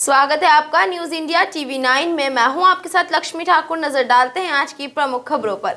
स्वागत है आपका न्यूज इंडिया टीवी 9 में। मैं हूं आपके साथ लक्ष्मी ठाकुर। नजर डालते हैं आज की प्रमुख खबरों पर।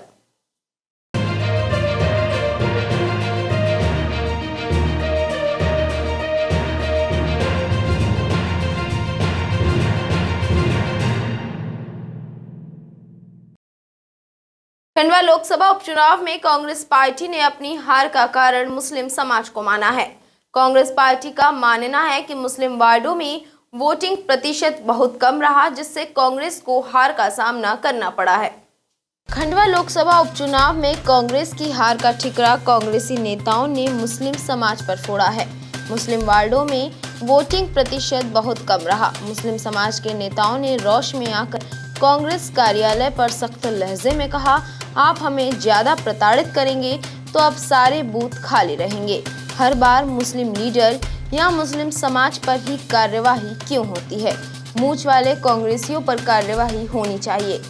खंडवा लोकसभा उपचुनाव में कांग्रेस पार्टी ने अपनी हार का कारण मुस्लिम समाज को माना है। कांग्रेस पार्टी का मानना है कि मुस्लिम वार्डों में वोटिंग प्रतिशत बहुत कम रहा, जिससे कांग्रेस को हार का सामना करना पड़ा है। खंडवा लोकसभा उपचुनाव में कांग्रेस की हार का ठिकरा कांग्रेसी नेताओं ने मुस्लिम समाज पर फोड़ा है। मुस्लिम वार्डों में वोटिंग प्रतिशत बहुत कम रहा। मुस्लिम समाज के नेताओं ने रोष में आकर कांग्रेस कार्यालय पर सख्त लहजे में कहा, आप हमें ज्यादा प्रताड़ित करेंगे तो अब सारे बूथ खाली रहेंगे। हर बार मुस्लिम लीडर या मुस्लिम समाज पर ही कार्यवाही क्यों होती है? मूंछ वाले कांग्रेसियों पर कार्यवाही होनी चाहिए।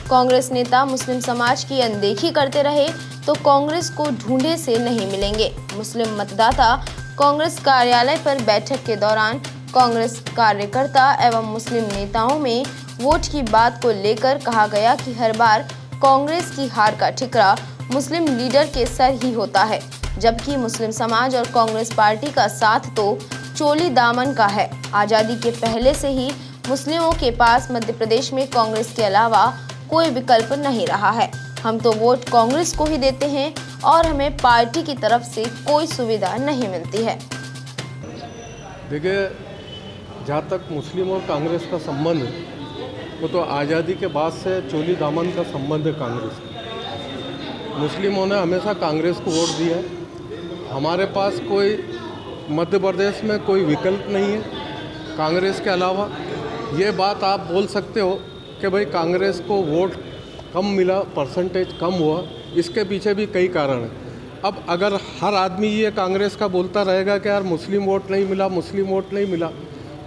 कांग्रेस नेता मुस्लिम समाज की अनदेखी करते रहे तो कांग्रेस को ढूंढे से नहीं मिलेंगे। मुस्लिम मतदाता कांग्रेस कार्यालय पर बैठक के दौरान कांग्रेस कार्यकर्ता एवं मुस्लिम नेताओं में वोट की बात को लेकर कहा गया कि हर बार कांग्रेस की हार का ठिकरा मुस्लिम लीडर के सर ही होता है, जबकि मुस्लिम समाज और कांग्रेस पार्टी का साथ तो चोली दामन का है। आज़ादी के पहले से ही मुस्लिमों के पास मध्य प्रदेश में कांग्रेस के अलावा कोई विकल्प नहीं रहा है। हम तो वोट कांग्रेस को ही देते हैं और हमें पार्टी की तरफ से कोई सुविधा नहीं मिलती है। देखिए, जहाँ तक मुस्लिम और कांग्रेस का संबंध है, वो तो आज़ादी के बाद से चोली दामन का संबंध है कांग्रेस का। मुस्लिमों ने हमेशा कांग्रेस को वोट दिया है। हमारे पास कोई मध्य प्रदेश में कोई विकल्प नहीं है कांग्रेस के अलावा। ये बात आप बोल सकते हो कि भाई कांग्रेस को वोट कम मिला, परसेंटेज कम हुआ, इसके पीछे भी कई कारण हैं। अब अगर हर आदमी ये कांग्रेस का बोलता रहेगा कि यार मुस्लिम वोट नहीं मिला, मुस्लिम वोट नहीं मिला,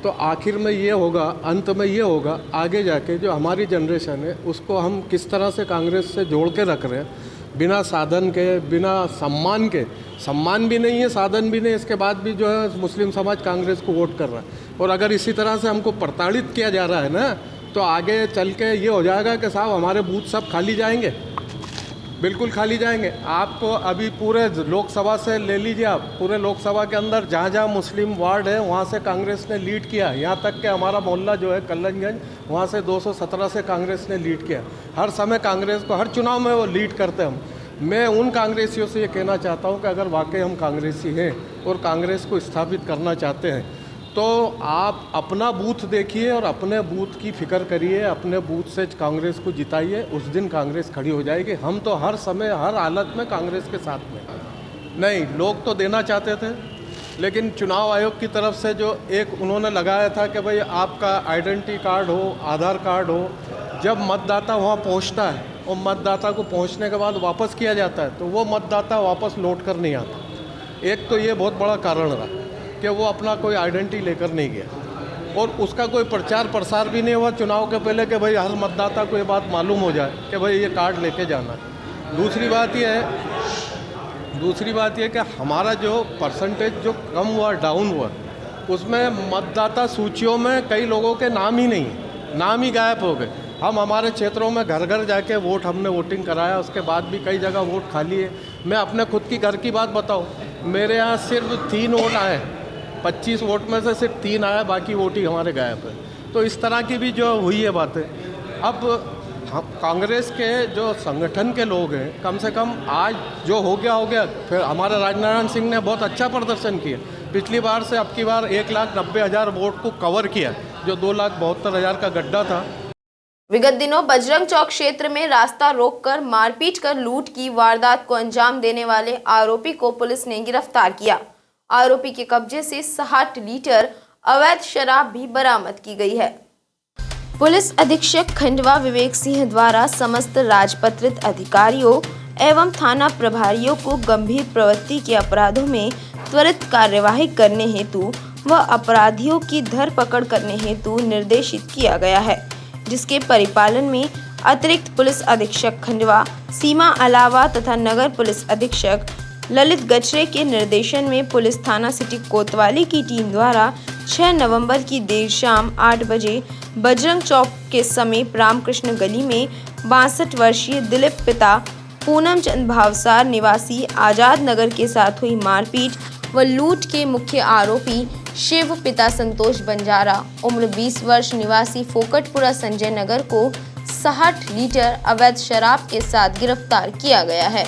तो आखिर में ये होगा, अंत में ये होगा, आगे जाके जो हमारी जनरेशन है उसको हम किस तरह से कांग्रेस से जोड़ के रख रहे हैं, बिना साधन के, बिना सम्मान के। सम्मान भी नहीं है, साधन भी नहीं, इसके बाद भी जो है मुस्लिम समाज कांग्रेस को वोट कर रहा है। और अगर इसी तरह से हमको प्रताड़ित किया जा रहा है ना, तो आगे चल के ये हो जाएगा कि साहब हमारे बूथ सब खाली जाएंगे, बिल्कुल खाली जाएंगे। आपको अभी पूरे लोकसभा से ले लीजिए, आप पूरे लोकसभा के अंदर जहाँ जहाँ मुस्लिम वार्ड है वहाँ से कांग्रेस ने लीड किया। यहाँ तक कि हमारा मोहल्ला जो है कल्लनगंज, वहाँ से 217 से कांग्रेस ने लीड किया। हर समय कांग्रेस को, हर चुनाव में वो लीड करते हम। मैं उन कांग्रेसियों से ये कहना चाहता हूँ कि अगर वाकई हम कांग्रेसी हैं और कांग्रेस को स्थापित करना चाहते हैं, तो आप अपना बूथ देखिए और अपने बूथ की फिक्र करिए, अपने बूथ से कांग्रेस को जिताइए। उस दिन कांग्रेस खड़ी हो जाएगी। हम तो हर समय, हर हालत में कांग्रेस के साथ में। नहीं, लोग तो देना चाहते थे, लेकिन चुनाव आयोग की तरफ से जो एक उन्होंने लगाया था कि भाई आपका आइडेंटिटी कार्ड हो, आधार कार्ड हो, जब मतदाता वहाँ पहुँचता है और मतदाता को पहुँचने के बाद वापस किया जाता है, तो वो मतदाता वापस लौट कर नहीं आता। एक तो ये बहुत बड़ा कारण रहा कि वो अपना कोई आइडेंटिटी लेकर नहीं गया, और उसका कोई प्रचार प्रसार भी नहीं हुआ चुनाव के पहले कि भाई हर मतदाता को ये बात मालूम हो जाए कि भाई ये कार्ड लेके जाना है। दूसरी बात ये कि हमारा जो परसेंटेज जो कम हुआ, डाउन हुआ, उसमें मतदाता सूचियों में कई लोगों के नाम ही नहीं है, नाम ही गायब हो गए। हम हमारे क्षेत्रों में घर घर जाके हमने वोटिंग कराया, उसके बाद भी कई जगह वोट खाली है। मैं अपने खुद की घर की बात बताऊँ, मेरे यहाँ सिर्फ 3 वोट आए, 25 वोट में से सिर्फ 3 आया, बाकी वोट ही हमारे गायब है। तो इस तरह की भी जो हुई है बातें। अब हम कांग्रेस के जो संगठन के लोग हैं, कम से कम आज जो हो गया। फिर हमारे राजनारायण सिंह ने बहुत अच्छा प्रदर्शन किया। पिछली बार से अब की बार 1,90,000 वोट को कवर किया, जो 2,72,000 का गड्ढा था। विगत दिनों बजरंग चौक क्षेत्र में रास्ता रोककर मारपीट कर लूट की वारदात को अंजाम देने वाले आरोपी को पुलिस ने गिरफ्तार किया। आरोपी के कब्जे से 60 लीटर अवैध शराब भी बरामद की गई है। पुलिस अधीक्षक खंडवा विवेक सिंह द्वारा समस्त राजपत्रित अधिकारियों एवं थाना प्रभारियों को गंभीर प्रवृत्ति के अपराधों में त्वरित कार्यवाही करने हेतु व अपराधियों की धरपकड़ करने हेतु निर्देशित किया गया है, जिसके परिपालन में अतिरिक्त पुलिस अधीक्षक खंडवा सीमा अलावा तथा नगर पुलिस अधीक्षक ललित गचरे के निर्देशन में पुलिस थाना सिटी कोतवाली की टीम द्वारा 6 नवंबर की देर शाम 8 बजे बजरंग चौक के समीप रामकृष्ण गली में 62 वर्षीय दिलीप पिता पूनम चंद भावसार निवासी आजाद नगर के साथ हुई मारपीट व लूट के मुख्य आरोपी शिव पिता संतोष बंजारा उम्र 20 वर्ष निवासी फोकटपुरा संजय नगर को 60 लीटर अवैध शराब के साथ गिरफ्तार किया गया है।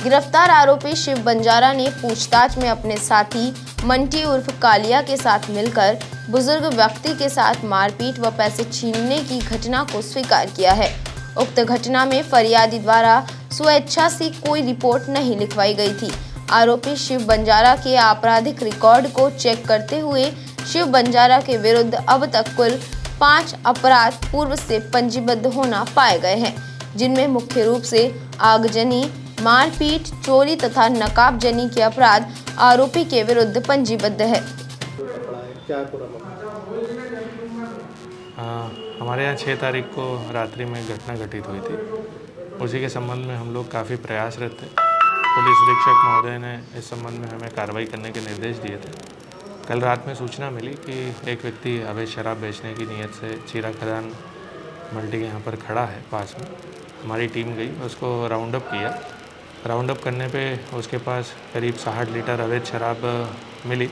गिरफ्तार आरोपी शिव बंजारा ने पूछताछ में अपने साथी मंटी उर्फ कालिया के साथ मिलकर बुजुर्ग व्यक्ति के साथ मारपीट व पैसे छीनने की घटना को स्वीकार किया है। उक्त घटना में फरियादी द्वारा स्वेच्छा से कोई रिपोर्ट नहीं लिखवाई गई थी। आरोपी शिव बंजारा के आपराधिक रिकॉर्ड को चेक करते हुए शिव बंजारा के विरुद्ध अब तक कुल 5 अपराध पूर्व से पंजीबद्ध होना पाए गए हैं, जिनमें मुख्य रूप से आगजनी, मारपीट, चोरी तथा नकाबजनी के अपराध आरोपी के विरुद्ध पंजीबद्ध है। हमारे यहाँ 6 तारीख को रात्रि में घटना घटित हुई थी। उसी के संबंध में हम लोग काफ़ी प्रयासरत थे। पुलिस अधीक्षक महोदय ने इस संबंध में हमें कार्रवाई करने के निर्देश दिए थे। कल रात में सूचना मिली कि एक व्यक्ति अवैध शराब बेचने की नीयत से चीरा खदान मल्टी के यहाँ पर खड़ा है पास में। हमारी टीम गई, उसको राउंड अप किया। राउंड अप करने पे उसके पास करीब 60 लीटर अवैध शराब मिली,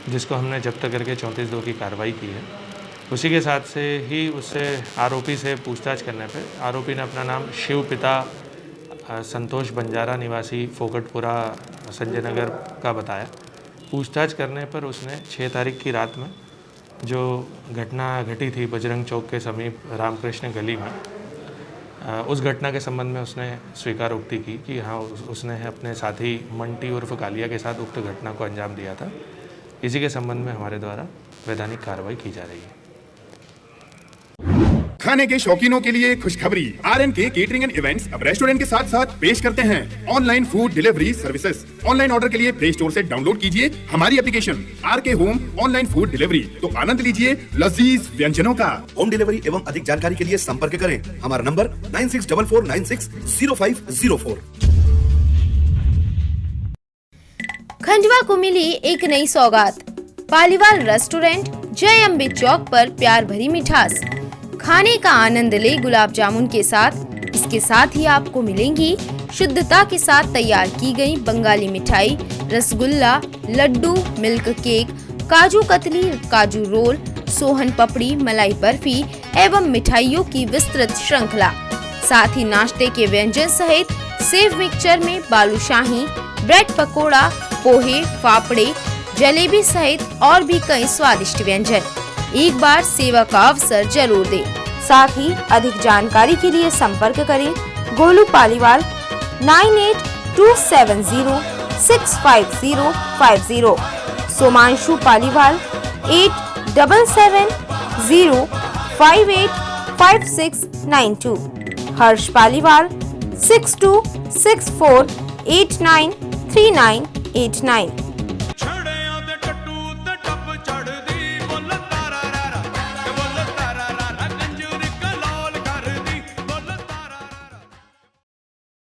जिसको हमने जब्त करके 34(2) की कार्रवाई की है। उसी के साथ से ही उससे आरोपी से पूछताछ करने पे आरोपी ने अपना नाम शिव पिता संतोष बंजारा निवासी फोकटपुरा संजय नगर का बताया। पूछताछ करने पर उसने 6 तारीख की रात में जो घटना घटी थी बजरंग चौक के समीप रामकृष्ण गली में, उस घटना के संबंध में उसने स्वीकारोक्ति की कि हाँ, उसने अपने साथी मंटी उर्फ कालिया के साथ उक्त घटना को अंजाम दिया था। इसी के संबंध में हमारे द्वारा वैधानिक कार्रवाई की जा रही है। खाने के शौकीनों के लिए खुशखबरी, RNK केटरिंग एंड इवेंट्स अब रेस्टोरेंट के साथ साथ पेश करते हैं online food delivery services. Online order के लिए प्ले स्टोर से डाउनलोड कीजिए हमारी application RK home online food delivery, तो आनंद लीजिए लजीज व्यंजनों का। होम डिलीवरी एवं अधिक जानकारी के लिए संपर्क करें हमारा नंबर 9644960504। खंडवा को मिली एक नई सौगात। पालीवाल रेस्टोरेंट जय अम्बे चौक पर प्यार भरी मिठास, खाने का आनंद ले गुलाब जामुन के साथ। इसके साथ ही आपको मिलेंगी शुद्धता के साथ तैयार की गई बंगाली मिठाई, रसगुल्ला, लड्डू, मिल्क केक, काजू कतली, काजू रोल, सोहन पपड़ी, मलाई बर्फी एवं मिठाइयों की विस्तृत श्रृंखला। साथ ही नाश्ते के व्यंजन सहित सेव मिक्सचर में बालूशाही, ब्रेड पकोड़ा, पोहे, फाफड़े, जलेबी सहित और भी कई स्वादिष्ट व्यंजन। एक बार सेवा का अवसर जरूर दें। साथ ही अधिक जानकारी के लिए संपर्क करें गोलू पालीवाल 9827065050, सोमांशु पालीवाल 8770585692, हर्ष पालीवाल 6264893989।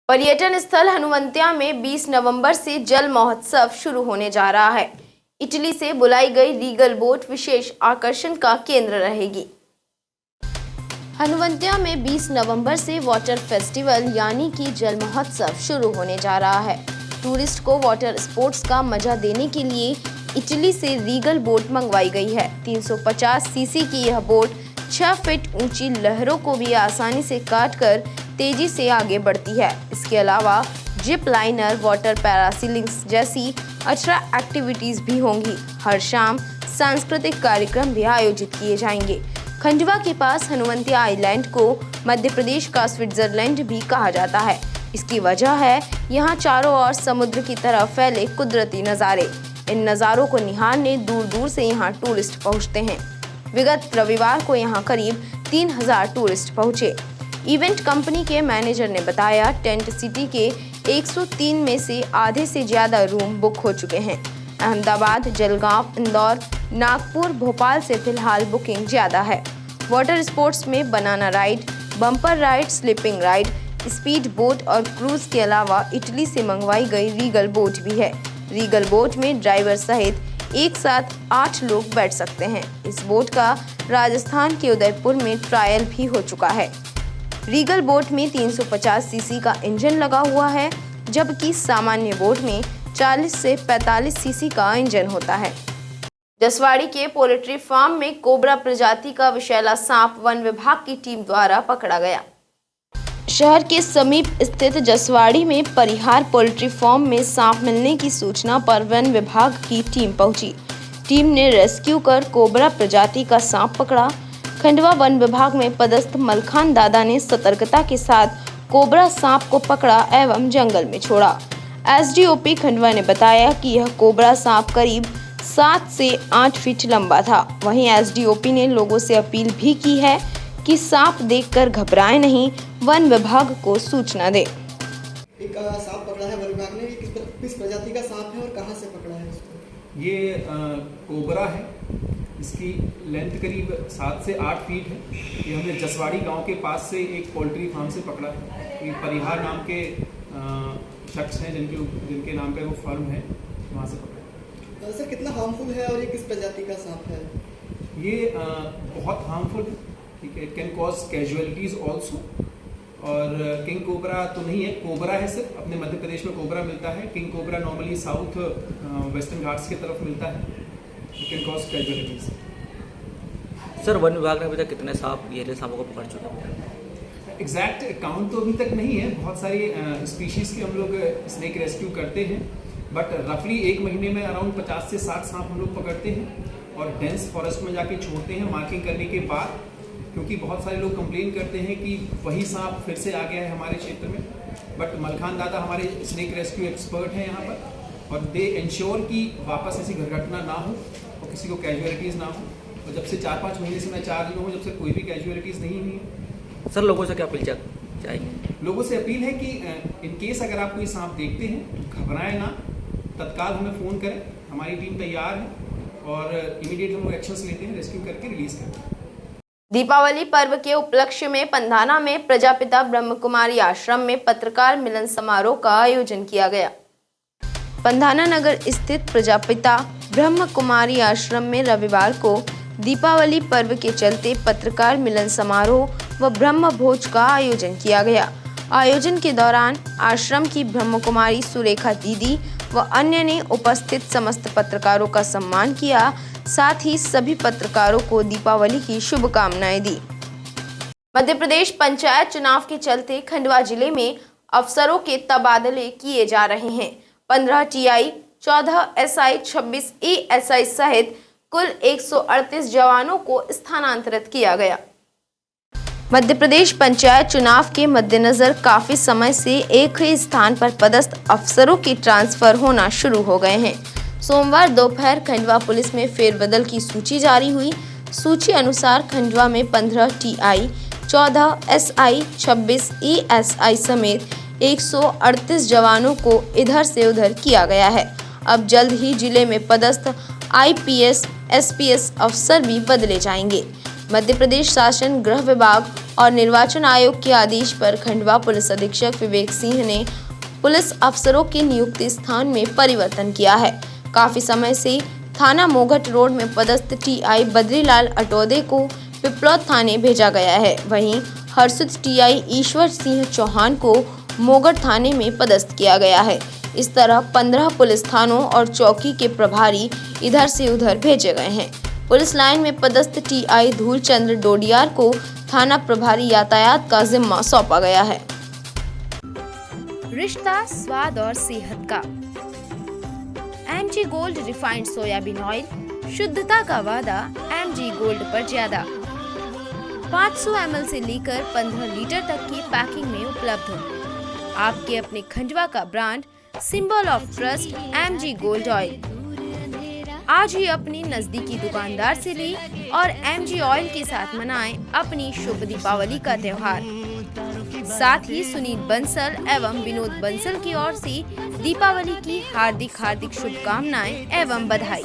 पर्यटन स्थल हनुवंतिया में 20 नवंबर से जल महोत्सव शुरू होने जा रहा है। इटली से बुलाई गई रीगल बोट विशेष आकर्षण का केंद्र रहेगी। हनुवंतिया में 20 नवंबर से वाटर फेस्टिवल यानी कि जल महोत्सव शुरू होने जा रहा है। टूरिस्ट को वाटर स्पोर्ट्स का मजा देने के लिए इटली से रीगल बोट मंगवाई गई है। 350 सीसी की यह बोट 6 फीट ऊंची लहरों को भी आसानी से काटकर तेजी से आगे बढ़ती है। इसके अलावा जिप लाइनर, वाटर पैरासीलिंग्स जैसी 18 एक्टिविटीज भी होंगी। हर शाम सांस्कृतिक कार्यक्रम भी आयोजित किए जाएंगे। खंडवा के पास हनुवंतिया आइलैंड को मध्य प्रदेश का स्विट्जरलैंड भी कहा जाता है। इसकी वजह है यहाँ चारों ओर समुद्र की तरफ फैले कुदरती नज़ारे। इन नज़ारों को निहारने दूर दूर से यहाँ टूरिस्ट पहुँचते हैं। विगत रविवार को यहाँ करीब 3000 टूरिस्ट पहुँचे। इवेंट कंपनी के मैनेजर ने बताया, टेंट सिटी के 103 में से आधे से ज़्यादा रूम बुक हो चुके हैं। अहमदाबाद, जलगांव, इंदौर, नागपुर, भोपाल से फिलहाल बुकिंग ज़्यादा है। वाटर स्पोर्ट्स में banana ride, bumper ride, sleeping ride, speed boat और क्रूज के अलावा इटली से मंगवाई गई रीगल बोट भी है। रीगल बोट में ड्राइवर सहित एक साथ 8 लोग बैठ सकते हैं। इस बोट का राजस्थान के उदयपुर में ट्रायल भी हो चुका है। रीगल बोट में 350 सीसी का इंजन लगा हुआ है, जबकि सामान्य बोट में 40 से 45 सीसी का इंजन होता है। जसवाड़ी के पोल्ट्री फार्म में कोबरा प्रजाति का विषैला सांप वन विभाग की टीम द्वारा पकड़ा गया। शहर के समीप स्थित जसवाड़ी में परिहार पोल्ट्री फार्म में सांप मिलने की सूचना पर वन विभाग की टीम पहुंची। टीम ने रेस्क्यू कर कोबरा प्रजाति का सांप पकड़ा। खंडवा वन विभाग में पदस्थ मलखान दादा ने सतर्कता के साथ कोबरा सांप को पकड़ा एवं जंगल में छोड़ा। एसडीओपी खंडवा ने बताया कि यह कोबरा सांप करीब 7 से 8 फीट लंबा था। वहीं एसडीओपी ने लोगों से अपील भी की है कि सांप देखकर घबराएं नहीं, वन विभाग को सूचना दे। एक सांप पकड़ा है वन विभाग ने, किस प्रजाति का सांप है और कहां से पकड़ा है इसको? ये कोबरा है। इसकी लेंथ करीब 7 से 8 फीट है। ये हमने जसवाड़ी गांव के पास से एक पोल्ट्री फार्म से पकड़ा है। ये परिहार नाम के शख्स हैं जिनके नाम पे वो फर्म है, वहाँ से पकड़ा है। सर कितना हार्मफुल है और ये किस प्रजाति का सांप है? ये बहुत हार्मफुल है, ठीक है। It can cause casualties also. और किंग कोबरा तो नहीं है, कोबरा है सिर्फ। अपने मध्य प्रदेश में कोबरा मिलता है। King cobra normally south western Ghats की तरफ मिलता है। It can cause casualties. Sir one विभाग ने अभी तक कितने सांप ये सांपों को पकड़ चुके हैं? एग्जैक्ट काउंट तो अभी तक नहीं है। बहुत सारी स्पीशीज के हम लोग स्नेक रेस्क्यू करते हैं, बट रफली एक महीने में अराउंड 50 से 60 सांप हम लोग पकड़ते हैं और डेंस फॉरेस्ट में जाके छोड़ते हैं मार्किंग करने के बाद। क्योंकि बहुत सारे लोग कंप्लेन करते हैं कि वही सांप फिर से आ गया है हमारे क्षेत्र में, बट मलखान दादा हमारे स्नेक रेस्क्यू एक्सपर्ट हैं यहाँ पर, और दे इंश्योर कि वापस ऐसी दुर्घटना ना हो और किसी को कैजुअलिटीज़ ना हो। और जब से 4-5 महीने से मैं 4 दिन हूँ, जब से कोई भी कैजुअलिटीज़ नहीं हुई है। सर लोगों से क्या अपील चाहेंगे? लोगों से अपील है कि इन केस अगर आप कोई सांप देखते हैं तो घबराएं ना, तत्काल हमें फ़ोन करें। हमारी टीम तैयार है और इमीडिएट हम लोग एक्शंस लेते हैं, रेस्क्यू करके रिलीज करते हैं। दीपावली पर्व के उपलक्ष्य में पंधाना में प्रजापिता ब्रह्म कुमारी आश्रम में पत्रकार मिलन समारोह का आयोजन किया गया। पंधाना नगर स्थित प्रजापिता ब्रह्म कुमारी आश्रम में रविवार को दीपावली पर्व के चलते पत्रकार मिलन समारोह व ब्रह्म भोज का आयोजन किया गया। आयोजन के दौरान आश्रम की ब्रह्म कुमारी सुरेखा दीदी व अन्य ने उपस्थित समस्त पत्रकारों का सम्मान किया। साथ ही सभी पत्रकारों को दीपावली की शुभकामनाएं दी। मध्य प्रदेश पंचायत चुनाव के चलते खंडवा जिले में अफसरों के तबादले किए जा रहे हैं। 15 टीआई, 14 एसआई, 26 एएसआई सहित कुल 138 जवानों को स्थानांतरित किया गया। मध्य प्रदेश पंचायत चुनाव के मद्देनजर काफी समय से एक ही स्थान पर पदस्थ अफसरों के ट्रांसफर होना शुरू हो गए हैं। सोमवार दोपहर खंडवा पुलिस में फेरबदल की सूची जारी हुई। सूची अनुसार खंडवा में 15 टीआई, 14 एसआई, 26 एएसआई समेत 138 जवानों को इधर से उधर किया गया है। अब जल्द ही जिले में पदस्थ आईपीएस, एसपीएस अफसर भी बदले जाएंगे। मध्य प्रदेश शासन, गृह विभाग और निर्वाचन आयोग के आदेश पर खंडवा पुलिस अधीक्षक विवेक सिंह ने पुलिस अफसरों के नियुक्ति स्थान में परिवर्तन किया है। काफी समय से थाना मोघट रोड में पदस्थ टीआई बद्रीलाल अटोदे को पिपलौद थाने भेजा गया है। वहीं हर्षित टीआई ईश्वर सिंह चौहान को मोघट थाने में पदस्थ किया गया है। इस तरह 15 पुलिस थानों और चौकी के प्रभारी इधर से उधर भेजे गए हैं। पुलिस लाइन में पदस्थ टीआई धूलचंद्र डोडियार को थाना प्रभारी यातायात का जिम्मा सौंपा गया है। रिश्ता स्वाद और सेहत का। MG gold refined soybean oil, शुद्धता का वादा एमजी गोल्ड पर ज्यादा। 500 ml से लेकर 15 लीटर तक की पैकिंग में उपलब्ध। आपके अपने खंडवा का brand, symbol of trust MG gold oil. आज ही अपने नजदीकी दुकानदार से ले और एमजी ऑयल के साथ मनाएं अपनी शुभ दीपावली का त्योहार। साथ ही सुनील बंसल एवं विनोद बंसल की ओर से दीपावली की हार्दिक हार्दिक शुभकामनाएं एवं बधाई।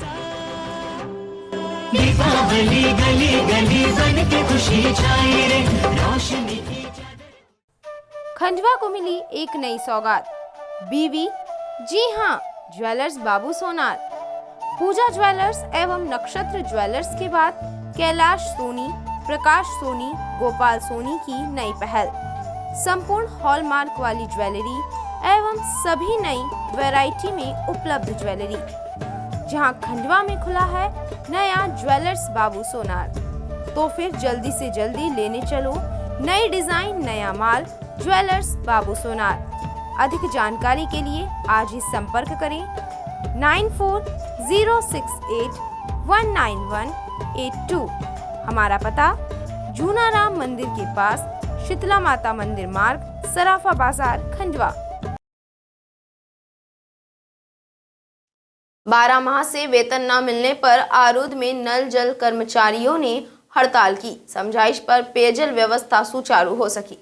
दीपावली गली गली बन के खुशी छाई रे, रोशनी की। खंडवा को मिली एक नई सौगात। बीवी, जी हाँ, ज्वेलर्स बाबू सोनार। पूजा ज्वेलर्स एवं नक्षत्र ज्वेलर्स के बाद कैलाश सोनी, प्रकाश सोनी, गोपाल सोनी की नई पहल। संपूर्ण हॉलमार्क वाली ज्वेलरी एवं सभी नई वैरायटी में उपलब्ध ज्वेलरी। जहां खंडवा में खुला है नया ज्वेलर्स बाबू सोनार। तो फिर जल्दी से जल्दी लेने चलो नई डिजाइन, नया माल, ज्वेलर्स बाबू सोनार। अधिक जानकारी के लिए आज ही संपर्क करें 9406819182। हमारा पता जूनाराम मंदिर के पास, शीतला माता मंदिर मार्ग, सराफा बाजार, खंडवा। 12 माह से वेतन न मिलने पर आरूद में नल जल कर्मचारियों ने हड़ताल की। समझाइश पर पेयजल व्यवस्था सुचारू हो सकी।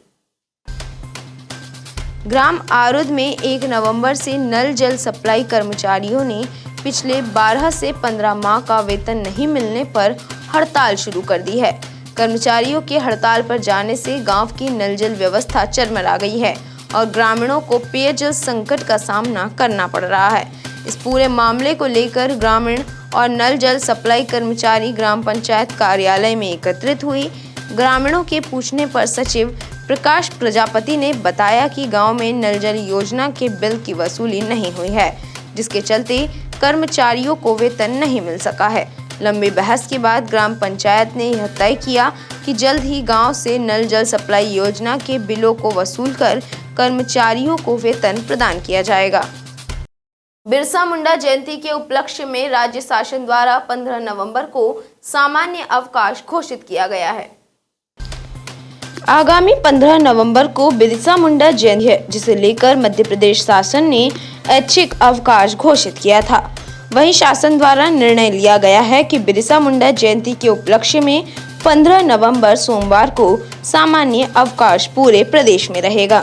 ग्राम आरूद में 1 नवंबर से नल जल सप्लाई कर्मचारियों ने पिछले 12 से 15 माह का वेतन नहीं मिलने पर हड़ताल शुरू कर दी है। कर्मचारियों के हड़ताल पर जाने से गांव की नल जल व्यवस्था चरमरा गई है और ग्रामीणों को पेयजल संकट का सामना करना पड़ रहा है। इस पूरे मामले को लेकर ग्रामीण और नल जल सप्लाई कर्मचारी ग्राम पंचायत कार्यालय में एकत्रित हुई। ग्रामीणों के पूछने पर सचिव प्रकाश प्रजापति ने बताया कि गांव में नल जल योजना के बिल की वसूली नहीं हुई है, जिसके चलते कर्मचारियों को वेतन नहीं मिल सका है। लंबी बहस के बाद ग्राम पंचायत ने यह तय किया कि जल्द ही गांव से नल जल सप्लाई योजना के बिलों को वसूल कर कर्मचारियों को वेतन प्रदान किया जाएगा। बिरसा मुंडा जयंती के उपलक्ष्य में राज्य शासन द्वारा 15 नवंबर को सामान्य अवकाश घोषित किया गया है। आगामी 15 नवंबर को बिरसा मुंडा जयंती है, जिसे लेकर मध्य प्रदेश शासन ने ऐच्छिक अवकाश घोषित किया था। वहीं शासन द्वारा निर्णय लिया गया है कि बिरसा मुंडा जयंती के उपलक्ष्य में 15 नवंबर सोमवार को सामान्य अवकाश पूरे प्रदेश में रहेगा।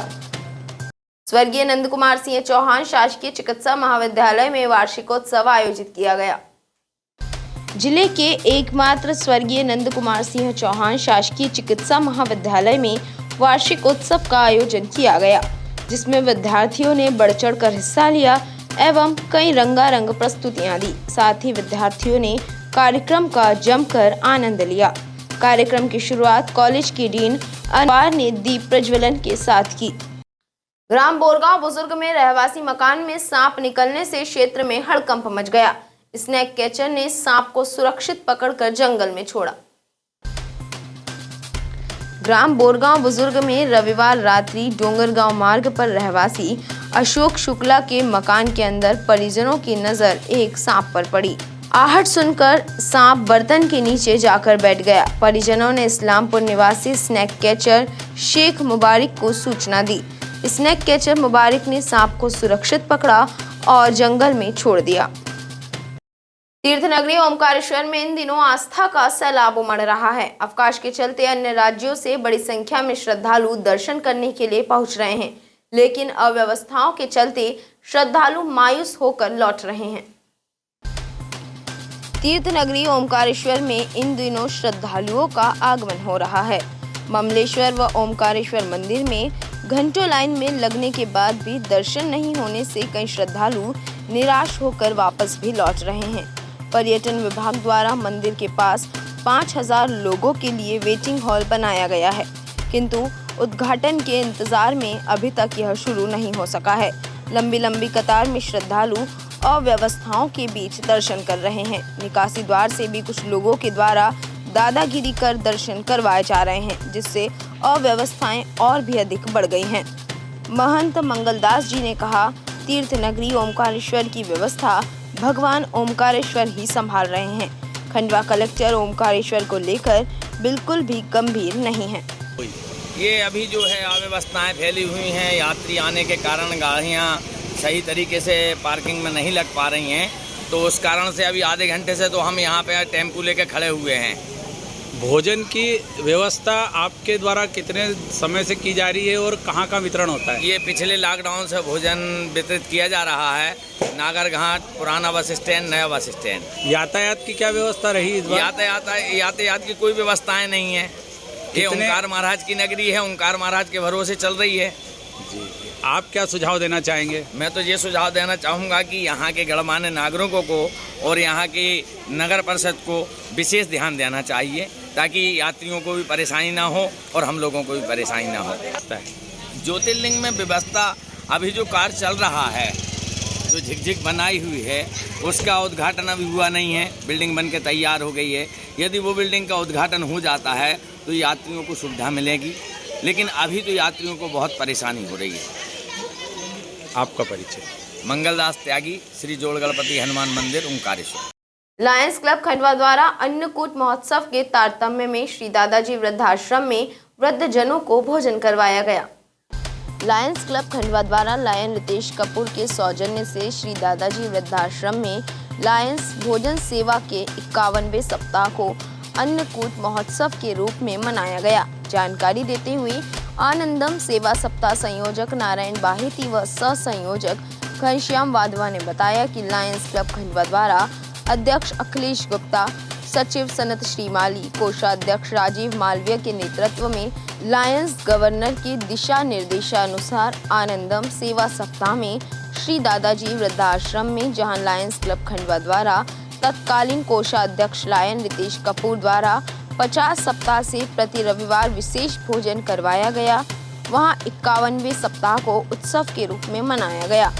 स्वर्गीय नंद कुमार सिंह चौहान शासकीय चिकित्सा महाविद्यालय में वार्षिकोत्सव आयोजित किया गया। जिले के एकमात्र स्वर्गीय नंद कुमार सिंह चौहान शासकीय चिकित्सा महाविद्यालय में वार्षिकोत्सव का आयोजन किया गया, जिसमें विद्यार्थियों ने बढ़ चढ़ कर हिस्सा लिया एवं कई रंगारंग प्रस्तुतियां दी। साथ ही विद्यार्थियों ने कार्यक्रम का जमकर आनंद लिया। कार्यक्रम की शुरुआत कॉलेज की डीन अनवार ने दीप प्रज्वलन के साथ की। ग्राम बोरगांव बुजुर्ग में रहवासी मकान में सांप निकलने से क्षेत्र में हड़कंप मच गया। स्नैक कैचर ने सांप को सुरक्षित पकड़कर जंगल में छोड़ा। ग्राम बोरगांव बुजुर्ग में रविवार रात्रि डोंगरगांव मार्ग पर रहवासी अशोक शुक्ला के मकान के अंदर परिजनों की नजर एक सांप पर पड़ी। आहट सुनकर सांप बर्तन के नीचे जाकर बैठ गया। परिजनों ने इस्लामपुर निवासी स्नैक कैचर शेख मुबारक को सूचना दी। स्नैक कैचर मुबारक ने सांप को सुरक्षित पकड़ा और जंगल में छोड़ दिया। तीर्थनगरी ओमकारेश्वर में इन दिनों आस्था का सैलाब उमड़ रहा है। अवकाश के चलते अन्य राज्यों से बड़ी संख्या में श्रद्धालु दर्शन करने के लिए पहुंच रहे हैं, लेकिन अव्यवस्थाओं के चलते श्रद्धालु मायूस होकर लौट रहे हैं। तीर्थनगरी ओमकारेश्वर में इन दिनों श्रद्धालुओं का आगमन हो रहा है। ममलेश्वर व ओमकारेश्वर मंदिर में घंटों लाइन में लगने के बाद भी दर्शन नहीं होने से कई श्रद्धालु निराश होकर वापस भी लौट रहे हैं। पर्यटन विभाग द्वारा मंदिर के पास 5000 लोगों के लिए वेटिंग हॉल बनाया गया है, किंतु उद्घाटन के इंतजार में अभी तक यह शुरू नहीं हो सका है। लंबी लंबी कतार में श्रद्धालु अव्यवस्थाओं के बीच दर्शन कर रहे हैं। निकासी द्वार से भी कुछ लोगों के द्वारा दादागिरी कर दर्शन करवाए जा रहे हैं, जिससे अव्यवस्थाएं और भी अधिक बढ़ गई हैं। महंत मंगलदास जी ने कहा, तीर्थ नगरी ओमकारेश्वर की व्यवस्था भगवान ओमकारेश्वर ही संभाल रहे हैं। खंडवा कलेक्टर ओमकारेश्वर को लेकर बिल्कुल भी गंभीर नहीं है। ये अभी जो है अव्यवस्थाएं फैली हुई हैं, यात्री आने के कारण गाड़ियाँ सही तरीके से पार्किंग में नहीं लग पा रही हैं, तो उस कारण से अभी आधे घंटे से तो हम यहाँ पे टेम्पू लेके खड़े हुए हैं। भोजन की व्यवस्था आपके द्वारा कितने समय से की जा रही है और कहाँ का वितरण होता है? ये पिछले लॉकडाउन से भोजन वितरित किया जा रहा है। नागर घाट, पुराना बस स्टैंड, नया बस स्टैंड। यातायात की क्या व्यवस्था रही इस बार? यातायात की कोई व्यवस्थाएं नहीं है। ये ओंकार महाराज की नगरी है, ओंकार महाराज के भरोसे चल रही है। जी। आप क्या सुझाव देना चाहेंगे? मैं तो ये सुझाव देना चाहूँगा कि यहाँ के गणमान्य नागरिकों को और यहाँ की नगर परिषद को विशेष ध्यान देना चाहिए ताकि यात्रियों को भी परेशानी ना हो और हम लोगों को भी परेशानी ना हो। ज्योतिर्लिंग में व्यवस्था अभी जो कार्य चल रहा है, जो झिकझिक बनाई हुई है, उसका उद्घाटन अभी हुआ नहीं है। बिल्डिंग बन के तैयार हो गई है। यदि वो बिल्डिंग का उद्घाटन हो जाता है तो यात्रियों को सुविधा मिलेगी, लेकिन अभी तो यात्रियों को बहुत परेशानी हो रही है। आपका परिचय? मंगलदास त्यागी, श्री जोड़गणपति हनुमान मंदिर, ओंकारेश्वर। लायंस क्लब खंडवा द्वारा अन्नकूट महोत्सव के तारतम्य में श्री दादाजी वृद्धाश्रम में वृद्धजनों को भोजन करवाया गया। लायंस क्लब खंडवा द्वारा लायन रितेश कपूर के सौजन्य से श्री दादाजी वृद्धाश्रम में लायंस भोजन सेवा के 51वें सप्ताह को अन्नकूट महोत्सव के रूप में मनाया गया। जानकारी देते हुए आनंदम सेवा सप्ताह संयोजक नारायण बाहेती व सह संयोजक घनश्याम वाधवा ने बताया कि लायंस क्लब खंडवा द्वारा अध्यक्ष अखिलेश गुप्ता, सचिव सनत श्रीमाली, कोषाध्यक्ष राजीव मालवीय के नेतृत्व में लायंस गवर्नर के दिशा निर्देशानुसार आनंदम सेवा सप्ताह में श्री दादाजी वृद्धाश्रम में, जहां लायंस क्लब खंडवा द्वारा तत्कालीन कोषाध्यक्ष लायन रितेश कपूर द्वारा 50 सप्ताह से प्रति रविवार विशेष भोजन करवाया गया, वहां 51वें सप्ताह को उत्सव के रूप में मनाया गया।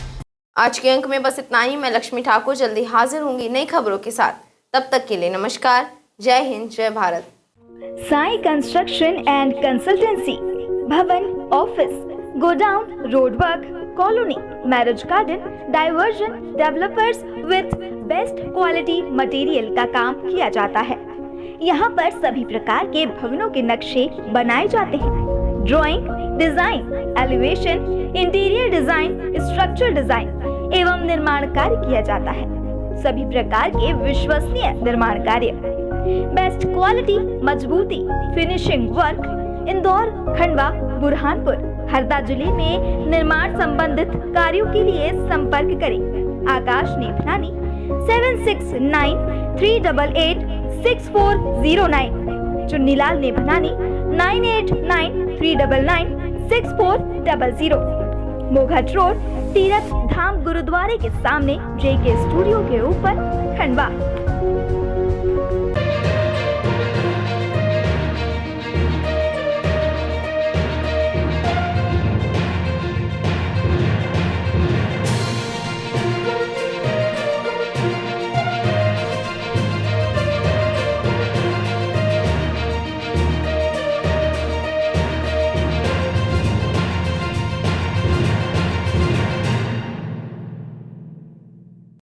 आज के अंक में बस इतना ही। मैं लक्ष्मी ठाकुर जल्दी हाजिर होंगी नई खबरों के साथ। तब तक के लिए नमस्कार। जय हिंद, जय Bharat. Sai construction and consultancy, भवन, office, godown, road work, colony, marriage garden, diversion, developers with best quality material का काम किया जाता है। यहाँ पर सभी प्रकार के भवनों के नक्शे बनाए जाते हैं। Drawing, design, elevation, interior design, structure design एवं निर्माण कार्य किया जाता है। सभी प्रकार के विश्वसनीय निर्माण कार्य, बेस्ट क्वालिटी, मजबूती, फिनिशिंग वर्क, इंदौर, खंडवा, बुरहानपुर, हरदा जिले में निर्माण संबंधित कार्यों के लिए संपर्क करें आकाश नेभनानी 7693886409, चुन्नीलाल नेभनानी 9893996400, मोघट रोड, तीरथ धाम गुरुद्वारे के सामने JK स्टूडियो के ऊपर, खंडवा।